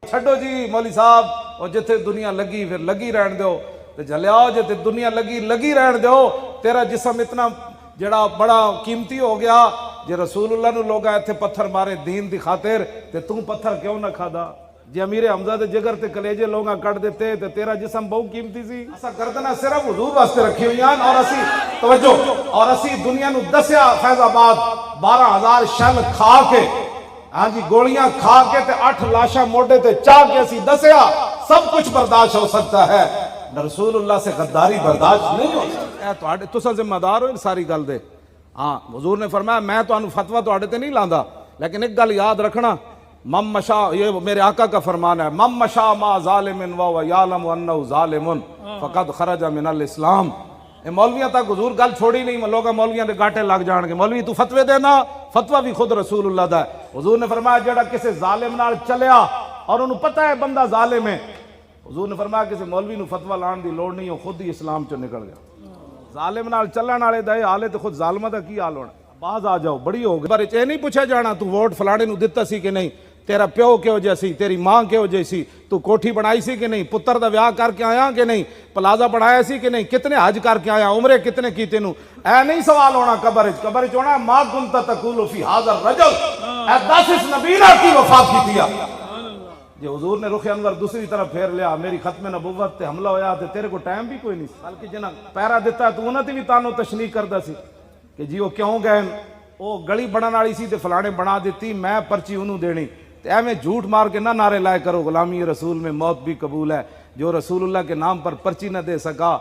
چھڈو جی مولوی صاحب، اور جتھے دنیا لگی پھر لگی رہن دیو تے جلیاؤ، جتھے دنیا لگی رہن دیو۔ تیرا جسم اتنا جڑا بڑا قیمتی ہو گیا، جے رسول اللہ نو لوگ ایتھے پتھر مارے دین دی خاطر تے تم پتھر کیوں نہ کھادا؟ جے امیر حمزہ دے جگر تے کلیجے لوگاں کٹ دیتے تے تیرا جسم بہت قیمتی سی۔ اسا گردناں صرف حضور واسطے رکھی ہوئی ہیں، اور اسی توجہ، اور اسی دنیا نو دسیا فیض آباد 12,000 شل کھا کے، ہاں جی گولیاں کھا کے تے 8 لاشاں موڈے تے چاہ کے اسی دسیا سب کچھ برداشت ہو سکتا ہے، رسول اللہ سے غداری برداشت نہیں ہو سکتا۔ تسا ذمہ دار ہو ان ساری گل دے۔ ہاں حضور نے فرمایا میں تو انو فتوہ تو آڑے تے نہیں لاندا، لیکن ایک گل یاد رکھنا، مم مشا، یہ میرے آقا کا فرمان ہے، مم مشا ما ظالم و یعلم انہ ظالم فقد خرج من الاسلام۔ مولویاں تک حضور گل چھوڑی نہیں، لوگ مولویاں دے گاٹے لگ جان گے، مولوی تو فتوے دینا، فتوہ بھی خود رسول اللہ دا ہے۔ حضور نے فرمایا جڑا کسی ظالم نال چلیا اور انہوں پتہ ہے بندہ ظالم ہے، حضور نے فرمایا کسی مولوی نو فتوہ لان دی لوڑ نہیں، ہو خود ہی اسلام چو نکل گیا۔ ظالم نال چلن والے دا حالے تے خود ظالمہ دا کی حال ہونا؟ باز آ جاؤ، بڑی ہو گئی۔ پر اے نہیں پوچھا جانا تو ووٹ فلانے نو دتا سی کہ نہیں، تیرا پیو کہو جے سی، تیری ماں کہو جے سی، تو کوٹھی بنائی سی کہ نہیں، پتر دا ویاہ کر کے آیا کہ نہیں، پلازا بنایا سی کہ نہیں، کتنے حج کر کے آیا، عمرے کتنے کیتے نو؟ اے نہیں سوال ہونا قبر وچ ہونا ما کنت تقول فی ھذا الرجل، اے دس اس نبی نے کی وفا کیتیا۔ جی حضور نے رخ انور دوسری طرف پھیر لیا، میری ختم نبوت تے حملہ ہویا تے تیرے کو ٹائم بھی کوئی نہیں، بلکہ جنہاں پیرا دیتا ہے تو انہاں تے بھی تانوں تشنیع کردا سی کہ جی وہ کیوں گئے، وہ گلی بنن والی سی تے فلانے بنا دیتی، میں پرچی انہوں دینی۔ تے ایویں جھوٹ مار کے نہ نعرے لائے کرو غلامی رسول میں موت بھی قبول ہے، جو رسول اللہ کے نام پر پرچی نہ دے سکا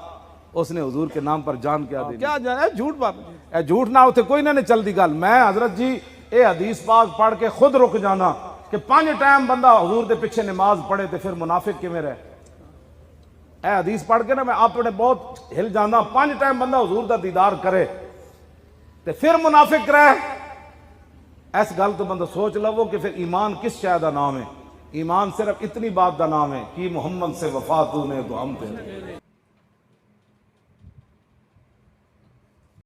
اس نے حضور کے نام پر جان کیا دے، کیا جانا ہے جھوٹ بات، اے جھوٹ نہ ہوتے کوئی نہ چل دی گل۔ میں حضرت جی اے حدیث پاک پڑھ کے خود رک جانا کہ 5 ٹائم بندہ حضور دے پیچھے نماز پڑھے تے پھر منافق کیویں رہے۔ اے حدیث پڑھ کے نا میں اپنے بہت ہل جانا، 5 ٹائم بندہ حضور دا دیدار کرے تے پھر منافق رہے، اس گل تو بندہ سوچ لو کہ پھر ایمان کس شے دا نام ہے؟ ایمان صرف اتنی بات دا نام ہے کہ محمد سے وفا تو نے تو ہم تھے۔